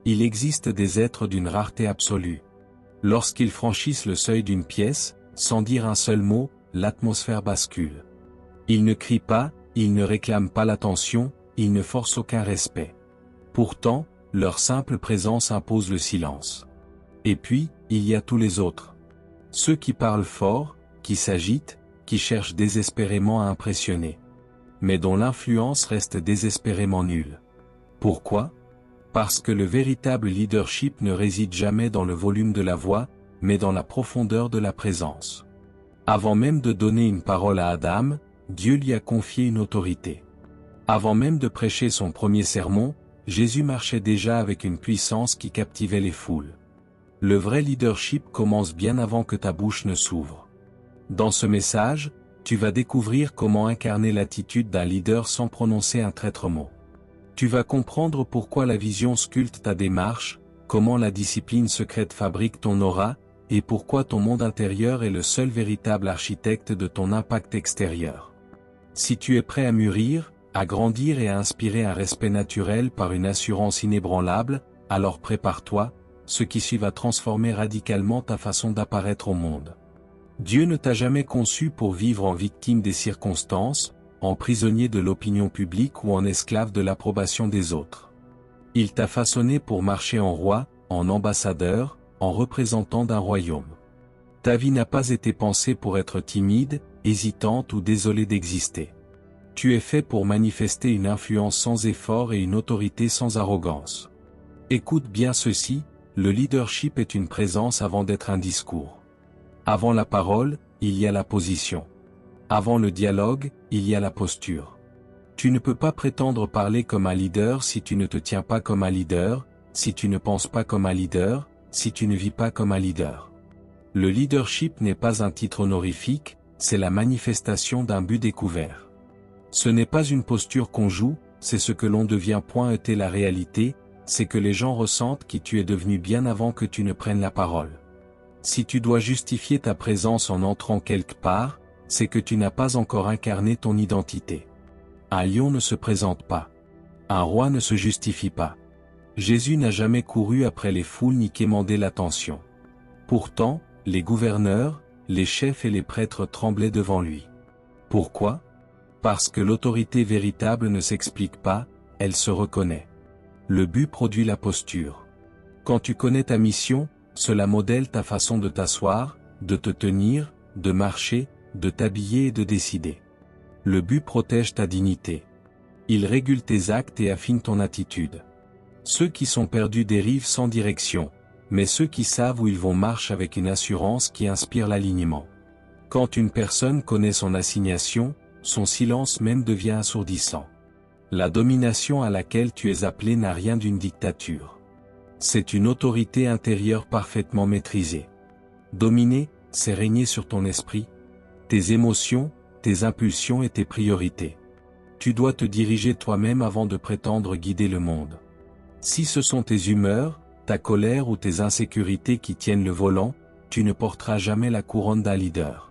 Il existe des êtres d'une rareté absolue. Lorsqu'ils franchissent le seuil d'une pièce, sans dire un seul mot, l'atmosphère bascule. Ils ne crient pas, ils ne réclament pas l'attention, ils ne forcent aucun respect. Pourtant, leur simple présence impose le silence. Et puis, il y a tous les autres. Ceux qui parlent fort, qui s'agitent, qui cherchent désespérément à impressionner. Mais dont l'influence reste désespérément nulle. Pourquoi ? Parce que le véritable leadership ne réside jamais dans le volume de la voix, mais dans la profondeur de la présence. Avant même de donner une parole à Adam, Dieu lui a confié une autorité. Avant même de prêcher son premier sermon, Jésus marchait déjà avec une puissance qui captivait les foules. Le vrai leadership commence bien avant que ta bouche ne s'ouvre. Dans ce message, tu vas découvrir comment incarner l'attitude d'un leader sans prononcer un traître mot. Tu vas comprendre pourquoi la vision sculpte ta démarche, comment la discipline secrète fabrique ton aura, et pourquoi ton monde intérieur est le seul véritable architecte de ton impact extérieur. Si tu es prêt à mûrir, à grandir et à inspirer un respect naturel par une assurance inébranlable, alors prépare-toi, ce qui suit va transformer radicalement ta façon d'apparaître au monde. Dieu ne t'a jamais conçu pour vivre en victime des circonstances, en prisonnier de l'opinion publique ou en esclave de l'approbation des autres. Il t'a façonné pour marcher en roi, en ambassadeur, en représentant d'un royaume. Ta vie n'a pas été pensée pour être timide, hésitante ou désolée d'exister. Tu es fait pour manifester une influence sans effort et une autorité sans arrogance. Écoute bien ceci, le leadership est une présence avant d'être un discours. Avant la parole, il y a la position. Avant le dialogue, il y a la posture. Tu ne peux pas prétendre parler comme un leader si tu ne te tiens pas comme un leader, si tu ne penses pas comme un leader, si tu ne vis pas comme un leader. Le leadership n'est pas un titre honorifique, c'est la manifestation d'un but découvert. Ce n'est pas une posture qu'on joue, c'est ce que l'on devient. Et la réalité, c'est que les gens ressentent qui tu es devenu bien avant que tu ne prennes la parole. Si tu dois justifier ta présence en entrant quelque part, c'est que tu n'as pas encore incarné ton identité. Un lion ne se présente pas. Un roi ne se justifie pas. Jésus n'a jamais couru après les foules ni quémandé l'attention. Pourtant, les gouverneurs, les chefs et les prêtres tremblaient devant lui. Pourquoi ? Parce que l'autorité véritable ne s'explique pas, elle se reconnaît. Le but produit la posture. Quand tu connais ta mission, cela modèle ta façon de t'asseoir, de te tenir, de marcher, de t'habiller et de décider. Le but protège ta dignité. Il régule tes actes et affine ton attitude. Ceux qui sont perdus dérivent sans direction, mais ceux qui savent où ils vont marchent avec une assurance qui inspire l'alignement. Quand une personne connaît son assignation, son silence même devient assourdissant. La domination à laquelle tu es appelé n'a rien d'une dictature. C'est une autorité intérieure parfaitement maîtrisée. Dominer, c'est régner sur ton esprit, tes émotions, tes impulsions et tes priorités. Tu dois te diriger toi-même avant de prétendre guider le monde. Si ce sont tes humeurs, ta colère ou tes insécurités qui tiennent le volant, tu ne porteras jamais la couronne d'un leader.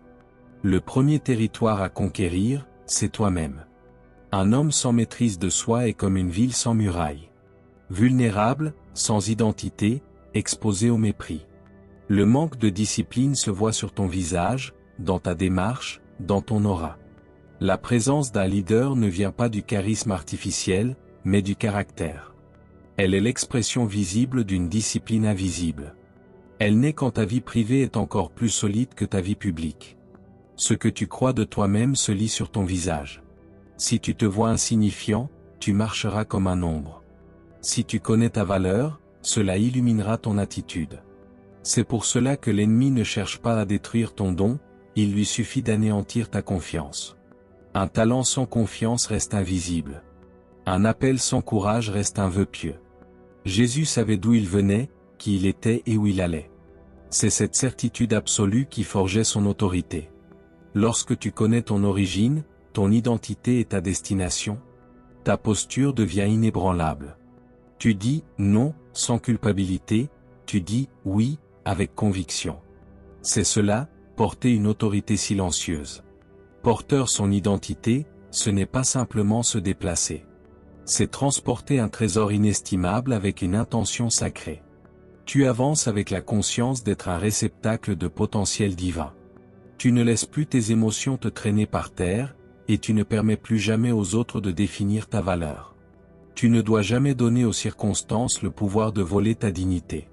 Le premier territoire à conquérir, c'est toi-même. Un homme sans maîtrise de soi est comme une ville sans murailles. Vulnérable, sans identité, exposé au mépris. Le manque de discipline se voit sur ton visage, dans ta démarche, dans ton aura. La présence d'un leader ne vient pas du charisme artificiel, mais du caractère. Elle est l'expression visible d'une discipline invisible. Elle naît quand ta vie privée est encore plus solide que ta vie publique. Ce que tu crois de toi-même se lit sur ton visage. Si tu te vois insignifiant, tu marcheras comme un ombre. Si tu connais ta valeur, cela illuminera ton attitude. C'est pour cela que l'ennemi ne cherche pas à détruire ton don, il lui suffit d'anéantir ta confiance. Un talent sans confiance reste invisible. Un appel sans courage reste un vœu pieux. Jésus savait d'où il venait, qui il était et où il allait. C'est cette certitude absolue qui forgeait son autorité. Lorsque tu connais ton origine, ton identité et ta destination, ta posture devient inébranlable. Tu dis « non » sans culpabilité, tu dis « oui » avec conviction. C'est cela, porter une autorité silencieuse. Porteur son identité, ce n'est pas simplement se déplacer. C'est transporter un trésor inestimable avec une intention sacrée. Tu avances avec la conscience d'être un réceptacle de potentiel divin. Tu ne laisses plus tes émotions te traîner par terre, et tu ne permets plus jamais aux autres de définir ta valeur. Tu ne dois jamais donner aux circonstances le pouvoir de voler ta dignité.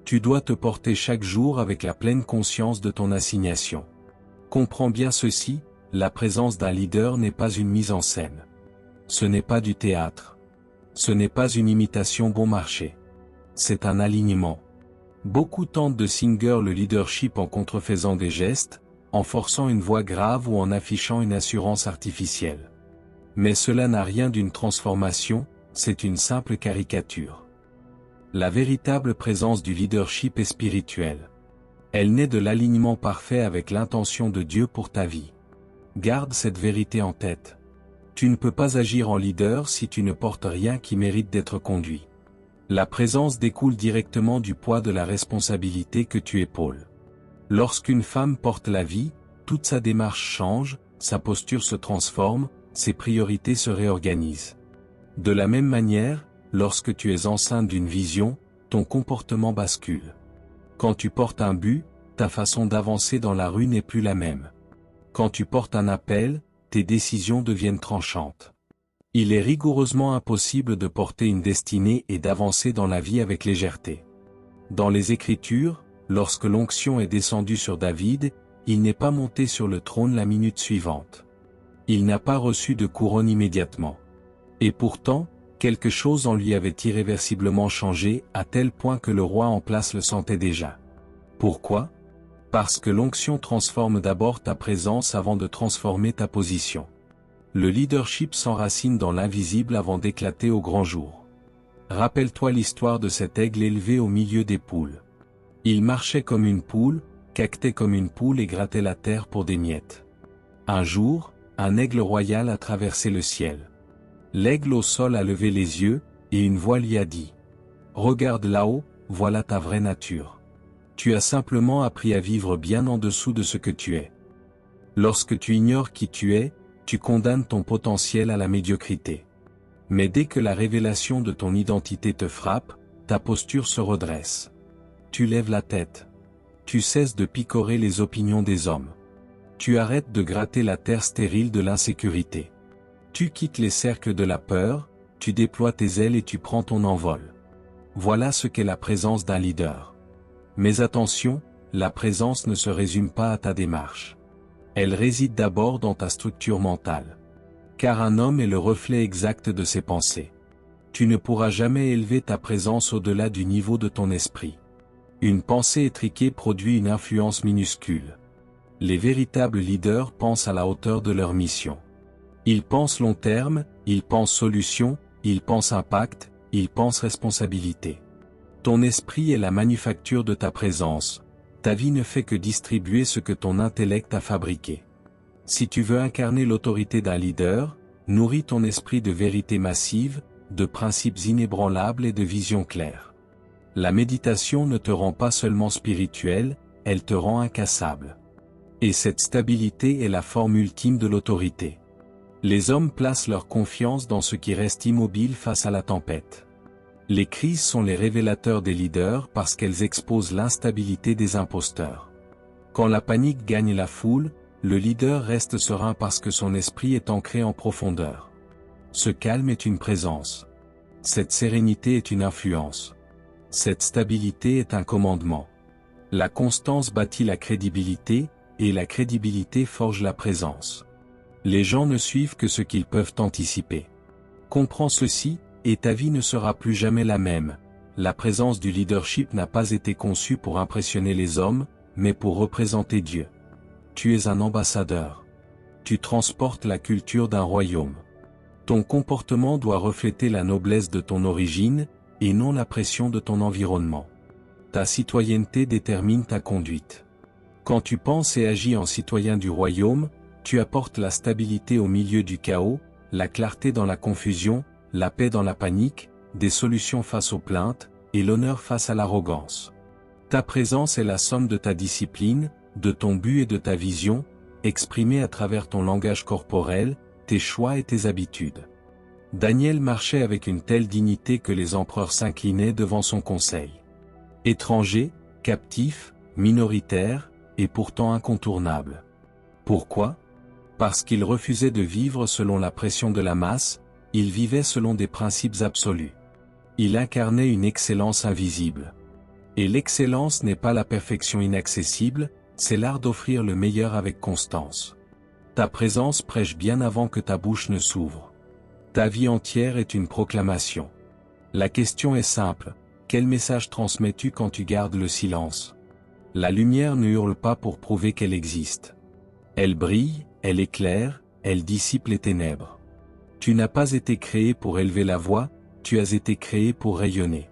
Tu dois te porter chaque jour avec la pleine conscience de ton assignation. Comprends bien ceci, la présence d'un leader n'est pas une mise en scène. Ce n'est pas du théâtre. Ce n'est pas une imitation bon marché. C'est un alignement. Beaucoup tentent de singer le leadership en contrefaisant des gestes, en forçant une voix grave ou en affichant une assurance artificielle. Mais cela n'a rien d'une transformation, c'est une simple caricature. La véritable présence du leadership est spirituelle. Elle naît de l'alignement parfait avec l'intention de Dieu pour ta vie. Garde cette vérité en tête. Tu ne peux pas agir en leader si tu ne portes rien qui mérite d'être conduit. La présence découle directement du poids de la responsabilité que tu épaules. Lorsqu'une femme porte la vie, toute sa démarche change, sa posture se transforme, ses priorités se réorganisent. De la même manière, lorsque tu es enceinte d'une vision, ton comportement bascule. Quand tu portes un but, ta façon d'avancer dans la rue n'est plus la même. Quand tu portes un appel, tes décisions deviennent tranchantes. Il est rigoureusement impossible de porter une destinée et d'avancer dans la vie avec légèreté. Dans les Écritures, lorsque l'onction est descendue sur David, il n'est pas monté sur le trône la minute suivante. Il n'a pas reçu de couronne immédiatement. Et pourtant, quelque chose en lui avait irréversiblement changé, à tel point que le roi en place le sentait déjà. Pourquoi ? Parce que l'onction transforme d'abord ta présence avant de transformer ta position. Le leadership s'enracine dans l'invisible avant d'éclater au grand jour. Rappelle-toi l'histoire de cet aigle élevé au milieu des poules. Il marchait comme une poule, caquetait comme une poule et grattait la terre pour des miettes. Un jour, un aigle royal a traversé le ciel. L'aigle au sol a levé les yeux, et une voix lui a dit : « Regarde là-haut, voilà ta vraie nature. Tu as simplement appris à vivre bien en dessous de ce que tu es. Lorsque tu ignores qui tu es, tu condamnes ton potentiel à la médiocrité. Mais dès que la révélation de ton identité te frappe, ta posture se redresse. Tu lèves la tête. Tu cesses de picorer les opinions des hommes. Tu arrêtes de gratter la terre stérile de l'insécurité. Tu quittes les cercles de la peur, tu déploies tes ailes et tu prends ton envol. Voilà ce qu'est la présence d'un leader. Mais attention, la présence ne se résume pas à ta démarche. Elle réside d'abord dans ta structure mentale. Car un homme est le reflet exact de ses pensées. Tu ne pourras jamais élever ta présence au-delà du niveau de ton esprit. Une pensée étriquée produit une influence minuscule. Les véritables leaders pensent à la hauteur de leur mission. Ils pensent long terme, ils pensent solution, ils pensent impact, ils pensent responsabilité. Ton esprit est la manufacture de ta présence. Ta vie ne fait que distribuer ce que ton intellect a fabriqué. Si tu veux incarner l'autorité d'un leader, nourris ton esprit de vérité massive, de principes inébranlables et de vision claire. La méditation ne te rend pas seulement spirituel, elle te rend incassable. Et cette stabilité est la forme ultime de l'autorité. Les hommes placent leur confiance dans ce qui reste immobile face à la tempête. Les crises sont les révélateurs des leaders parce qu'elles exposent l'instabilité des imposteurs. Quand la panique gagne la foule, le leader reste serein parce que son esprit est ancré en profondeur. Ce calme est une présence. Cette sérénité est une influence. Cette stabilité est un commandement. La constance bâtit la crédibilité, et la crédibilité forge la présence. Les gens ne suivent que ce qu'ils peuvent anticiper. Comprends ceci, et ta vie ne sera plus jamais la même. La présence du leadership n'a pas été conçue pour impressionner les hommes, mais pour représenter Dieu. Tu es un ambassadeur. Tu transportes la culture d'un royaume. Ton comportement doit refléter la noblesse de ton origine, et non la pression de ton environnement. Ta citoyenneté détermine ta conduite. Quand tu penses et agis en citoyen du royaume, tu apportes la stabilité au milieu du chaos, la clarté dans la confusion, la paix dans la panique, des solutions face aux plaintes, et l'honneur face à l'arrogance. Ta présence est la somme de ta discipline, de ton but et de ta vision, exprimée à travers ton langage corporel, tes choix et tes habitudes. Daniel marchait avec une telle dignité que les empereurs s'inclinaient devant son conseil. Étranger, captif, minoritaire, et pourtant incontournable. Pourquoi? Parce qu'il refusait de vivre selon la pression de la masse, il vivait selon des principes absolus. Il incarnait une excellence invisible. Et l'excellence n'est pas la perfection inaccessible, c'est l'art d'offrir le meilleur avec constance. Ta présence prêche bien avant que ta bouche ne s'ouvre. Ta vie entière est une proclamation. La question est simple, quel message transmets-tu quand tu gardes le silence? La lumière ne hurle pas pour prouver qu'elle existe. Elle brille, elle éclaire, elle dissipe les ténèbres. Tu n'as pas été créé pour élever la voix, tu as été créé pour rayonner.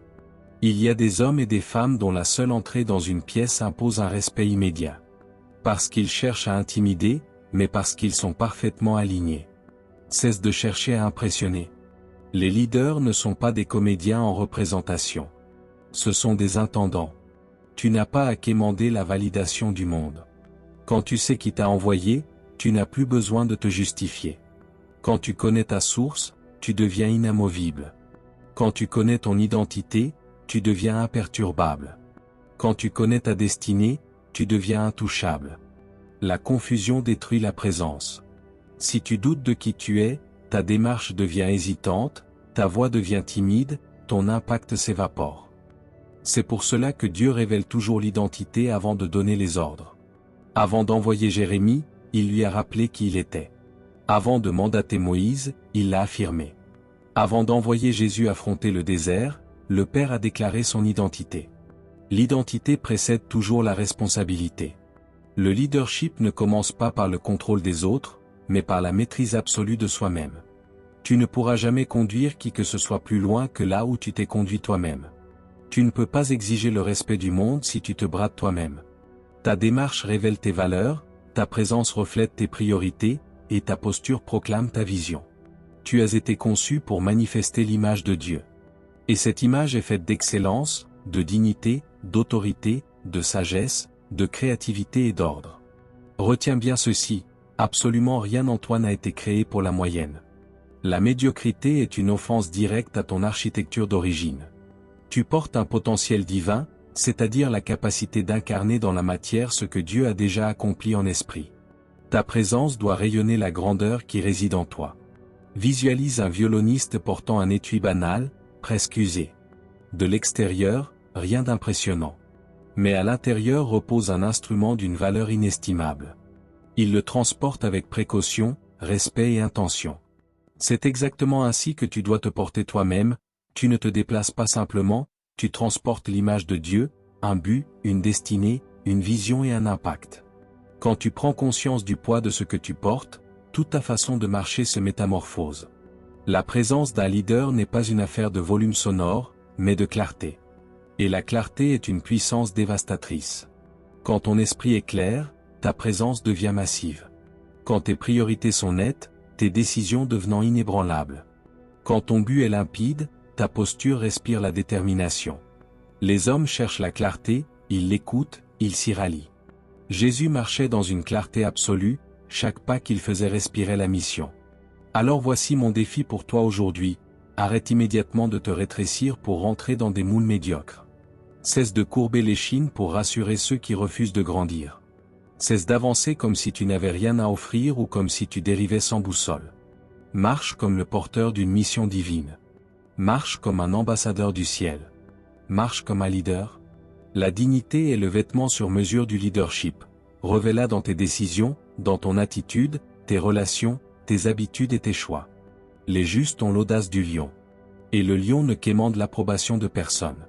Il y a des hommes et des femmes dont la seule entrée dans une pièce impose un respect immédiat. Parce qu'ils cherchent à intimider, mais parce qu'ils sont parfaitement alignés. Cesse de chercher à impressionner. Les leaders ne sont pas des comédiens en représentation. Ce sont des intendants. Tu n'as pas à quémander la validation du monde. Quand tu sais qui t'a envoyé, tu n'as plus besoin de te justifier. Quand tu connais ta source, tu deviens inamovible. Quand tu connais ton identité, tu deviens imperturbable. Quand tu connais ta destinée, tu deviens intouchable. La confusion détruit la présence. Si tu doutes de qui tu es, ta démarche devient hésitante, ta voix devient timide, ton impact s'évapore. C'est pour cela que Dieu révèle toujours l'identité avant de donner les ordres. Avant d'envoyer Jérémie, il lui a rappelé qui il était. Avant de mandater Moïse, il l'a affirmé. Avant d'envoyer Jésus affronter le désert, le Père a déclaré son identité. L'identité précède toujours la responsabilité. Le leadership ne commence pas par le contrôle des autres, mais par la maîtrise absolue de soi-même. Tu ne pourras jamais conduire qui que ce soit plus loin que là où tu t'es conduit toi-même. Tu ne peux pas exiger le respect du monde si tu te brades toi-même. Ta démarche révèle tes valeurs, ta présence reflète tes priorités, et ta posture proclame ta vision. Tu as été conçu pour manifester l'image de Dieu. Et cette image est faite d'excellence, de dignité, d'autorité, de sagesse, de créativité et d'ordre. Retiens bien ceci, absolument rien en toi n'a été créé pour la moyenne. La médiocrité est une offense directe à ton architecture d'origine. Tu portes un potentiel divin, c'est-à-dire la capacité d'incarner dans la matière ce que Dieu a déjà accompli en esprit. Ta présence doit rayonner la grandeur qui réside en toi. Visualise un violoniste portant un étui banal, presque usé. De l'extérieur, rien d'impressionnant. Mais à l'intérieur repose un instrument d'une valeur inestimable. Il le transporte avec précaution, respect et intention. C'est exactement ainsi que tu dois te porter toi-même, tu ne te déplaces pas simplement, tu transportes l'image de Dieu, un but, une destinée, une vision et un impact. Quand tu prends conscience du poids de ce que tu portes, toute ta façon de marcher se métamorphose. La présence d'un leader n'est pas une affaire de volume sonore, mais de clarté. Et la clarté est une puissance dévastatrice. Quand ton esprit est clair, ta présence devient massive. Quand tes priorités sont nettes, tes décisions devenant inébranlables. Quand ton but est limpide, ta posture respire la détermination. Les hommes cherchent la clarté, ils l'écoutent, ils s'y rallient. Jésus marchait dans une clarté absolue, chaque pas qu'il faisait respirait la mission. Alors voici mon défi pour toi aujourd'hui, arrête immédiatement de te rétrécir pour rentrer dans des moules médiocres. Cesse de courber l'échine pour rassurer ceux qui refusent de grandir. Cesse d'avancer comme si tu n'avais rien à offrir ou comme si tu dérivais sans boussole. Marche comme le porteur d'une mission divine. Marche comme un ambassadeur du ciel. Marche comme un leader. La dignité est le vêtement sur mesure du leadership. Revêt-la dans tes décisions, dans ton attitude, tes relations, tes habitudes et tes choix. Les justes ont l'audace du lion. Et le lion ne quémande l'approbation de personne.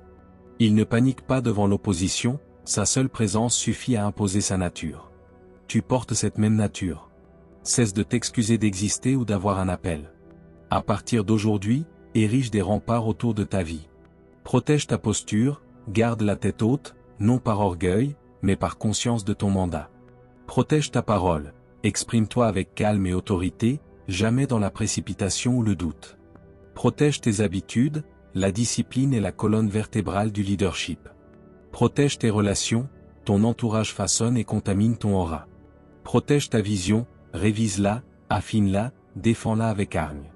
Il ne panique pas devant l'opposition, sa seule présence suffit à imposer sa nature. Tu portes cette même nature. Cesse de t'excuser d'exister ou d'avoir un appel. À partir d'aujourd'hui, érige des remparts autour de ta vie. Protège ta posture, garde la tête haute, non par orgueil, mais par conscience de ton mandat. Protège ta parole, exprime-toi avec calme et autorité, jamais dans la précipitation ou le doute. Protège tes habitudes, la discipline est la colonne vertébrale du leadership. Protège tes relations, ton entourage façonne et contamine ton aura. Protège ta vision, révise-la, affine-la, défends-la avec hargne.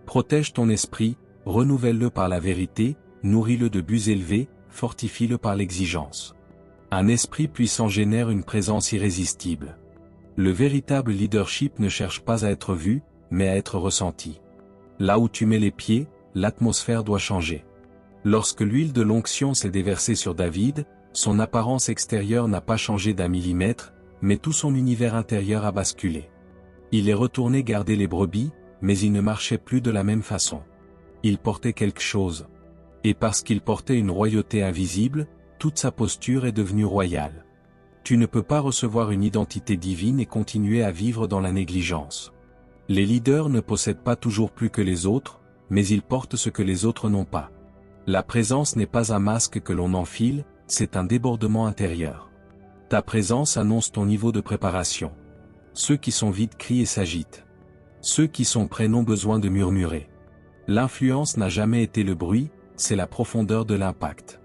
Protège ton esprit, renouvelle-le par la vérité, nourris-le de buts élevés, fortifie-le par l'exigence. Un esprit puissant génère une présence irrésistible. Le véritable leadership ne cherche pas à être vu, mais à être ressenti. Là où tu mets les pieds, l'atmosphère doit changer. Lorsque l'huile de l'onction s'est déversée sur David, son apparence extérieure n'a pas changé d'un millimètre, mais tout son univers intérieur a basculé. Il est retourné garder les brebis, mais il ne marchait plus de la même façon. Il portait quelque chose. Et parce qu'il portait une royauté invisible, toute sa posture est devenue royale. Tu ne peux pas recevoir une identité divine et continuer à vivre dans la négligence. Les leaders ne possèdent pas toujours plus que les autres, mais ils portent ce que les autres n'ont pas. La présence n'est pas un masque que l'on enfile, c'est un débordement intérieur. Ta présence annonce ton niveau de préparation. Ceux qui sont vides crient et s'agitent. Ceux qui sont prêts n'ont besoin de murmurer. L'influence n'a jamais été le bruit, c'est la profondeur de l'impact.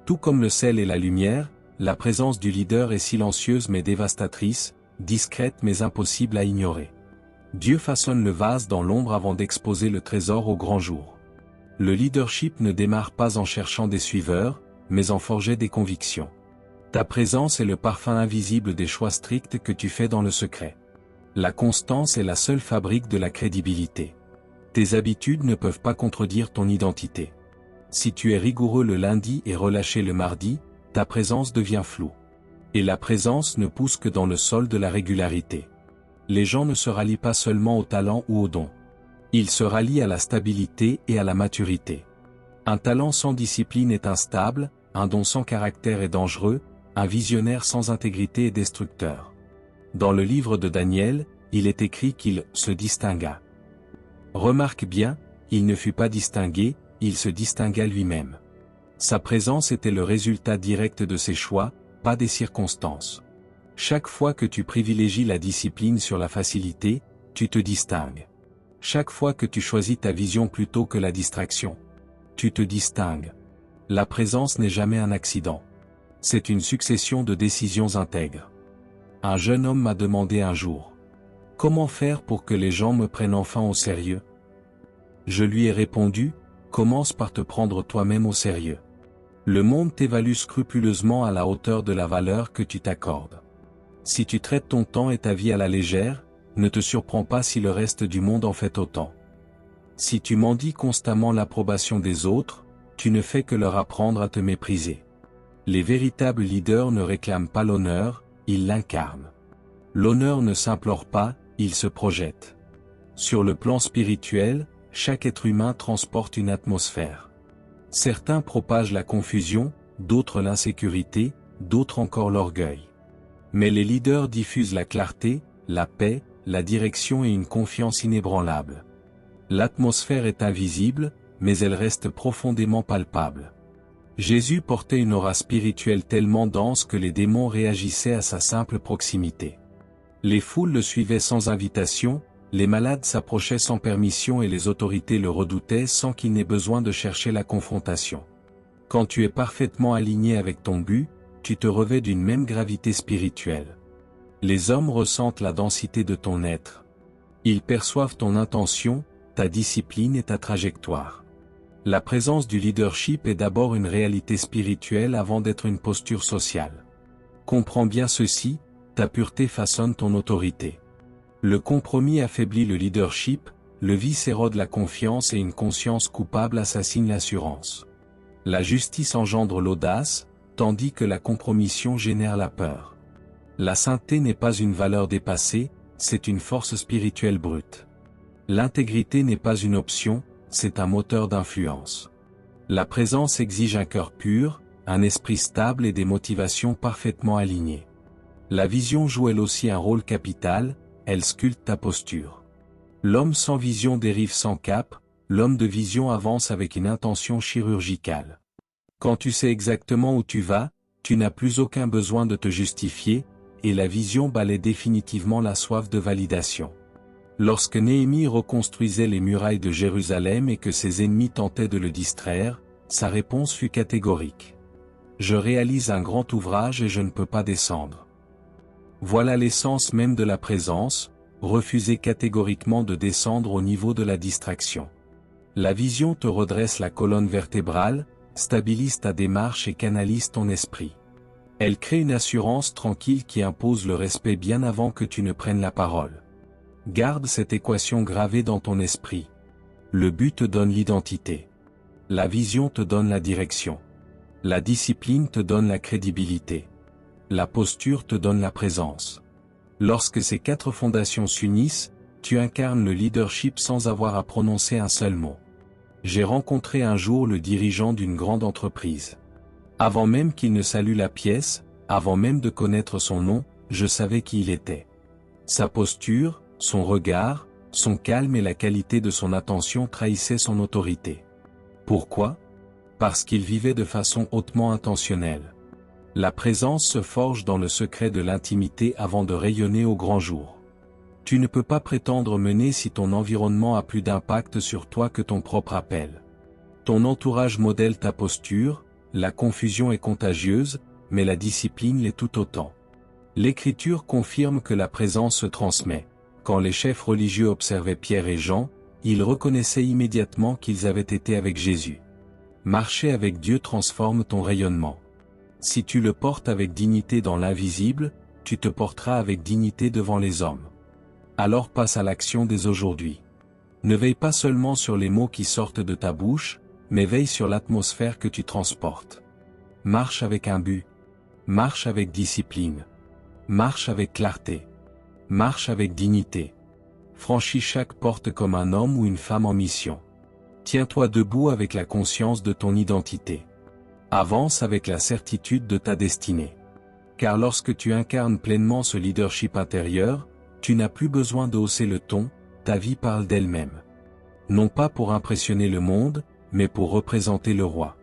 Tout comme le sel et la lumière, la présence du leader est silencieuse mais dévastatrice, discrète mais impossible à ignorer. Dieu façonne le vase dans l'ombre avant d'exposer le trésor au grand jour. Le leadership ne démarre pas en cherchant des suiveurs, mais en forgeant des convictions. Ta présence est le parfum invisible des choix stricts que tu fais dans le secret. La constance est la seule fabrique de la crédibilité. Tes habitudes ne peuvent pas contredire ton identité. Si tu es rigoureux le lundi et relâché le mardi, ta présence devient floue. Et la présence ne pousse que dans le sol de la régularité. Les gens ne se rallient pas seulement au talent ou au don. Ils se rallient à la stabilité et à la maturité. Un talent sans discipline est instable, un don sans caractère est dangereux, un visionnaire sans intégrité est destructeur. Dans le livre de Daniel, il est écrit qu'il se distingua. Remarque bien, il ne fut pas distingué, il se distingua lui-même. Sa présence était le résultat direct de ses choix, pas des circonstances. Chaque fois que tu privilégies la discipline sur la facilité, tu te distingues. Chaque fois que tu choisis ta vision plutôt que la distraction, tu te distingues. La présence n'est jamais un accident. C'est une succession de décisions intègres. Un jeune homme m'a demandé un jour: comment faire pour que les gens me prennent enfin au sérieux? Je lui ai répondu: commence par te prendre toi-même au sérieux. Le monde t'évalue scrupuleusement à la hauteur de la valeur que tu t'accordes. Si tu traites ton temps et ta vie à la légère, ne te surprends pas si le reste du monde en fait autant. Si tu mendies constamment l'approbation des autres, tu ne fais que leur apprendre à te mépriser. Les véritables leaders ne réclament pas l'honneur, ils l'incarnent. L'honneur ne s'implore pas, il se projette. Sur le plan spirituel, chaque être humain transporte une atmosphère. Certains propagent la confusion, d'autres l'insécurité, d'autres encore l'orgueil. Mais les leaders diffusent la clarté, la paix, la direction et une confiance inébranlable. L'atmosphère est invisible, mais elle reste profondément palpable. Jésus portait une aura spirituelle tellement dense que les démons réagissaient à sa simple proximité. Les foules le suivaient sans invitation, les malades s'approchaient sans permission et les autorités le redoutaient sans qu'il n'ait besoin de chercher la confrontation. Quand tu es parfaitement aligné avec ton but, tu te revêts d'une même gravité spirituelle. Les hommes ressentent la densité de ton être. Ils perçoivent ton intention, ta discipline et ta trajectoire. La présence du leadership est d'abord une réalité spirituelle avant d'être une posture sociale. Comprends bien ceci, ta pureté façonne ton autorité. Le compromis affaiblit le leadership, le vice érode la confiance et une conscience coupable assassine l'assurance. La justice engendre l'audace, tandis que la compromission génère la peur. La sainteté n'est pas une valeur dépassée, c'est une force spirituelle brute. L'intégrité n'est pas une option, c'est un moteur d'influence. La présence exige un cœur pur, un esprit stable et des motivations parfaitement alignées. La vision joue elle aussi un rôle capital, elle sculpte ta posture. L'homme sans vision dérive sans cap, l'homme de vision avance avec une intention chirurgicale. Quand tu sais exactement où tu vas, tu n'as plus aucun besoin de te justifier, et la vision balaie définitivement la soif de validation. Lorsque Néhémie reconstruisait les murailles de Jérusalem et que ses ennemis tentaient de le distraire, sa réponse fut catégorique. Je réalise un grand ouvrage et je ne peux pas descendre. Voilà l'essence même de la présence, refuser catégoriquement de descendre au niveau de la distraction. La vision te redresse la colonne vertébrale, stabilise ta démarche et canalise ton esprit. Elle crée une assurance tranquille qui impose le respect bien avant que tu ne prennes la parole. Garde cette équation gravée dans ton esprit. Le but te donne l'identité. La vision te donne la direction. La discipline te donne la crédibilité. La posture te donne la présence. Lorsque ces 4 fondations s'unissent, tu incarnes le leadership sans avoir à prononcer un seul mot. J'ai rencontré un jour le dirigeant d'une grande entreprise. Avant même qu'il ne salue la pièce, avant même de connaître son nom, je savais qui il était. Sa posture, son regard, son calme et la qualité de son attention trahissaient son autorité. Pourquoi ? Parce qu'il vivait de façon hautement intentionnelle. La présence se forge dans le secret de l'intimité avant de rayonner au grand jour. Tu ne peux pas prétendre mener si ton environnement a plus d'impact sur toi que ton propre appel. Ton entourage modèle ta posture, la confusion est contagieuse, mais la discipline l'est tout autant. L'Écriture confirme que la présence se transmet. Quand les chefs religieux observaient Pierre et Jean, ils reconnaissaient immédiatement qu'ils avaient été avec Jésus. Marcher avec Dieu transforme ton rayonnement. Si tu le portes avec dignité dans l'invisible, tu te porteras avec dignité devant les hommes. Alors passe à l'action dès aujourd'hui. Ne veille pas seulement sur les mots qui sortent de ta bouche, mais veille sur l'atmosphère que tu transportes. Marche avec un but. Marche avec discipline. Marche avec clarté. Marche avec dignité. Franchis chaque porte comme un homme ou une femme en mission. Tiens-toi debout avec la conscience de ton identité. Avance avec la certitude de ta destinée. Car lorsque tu incarnes pleinement ce leadership intérieur, tu n'as plus besoin de hausser le ton, ta vie parle d'elle-même. Non pas pour impressionner le monde, mais pour représenter le roi.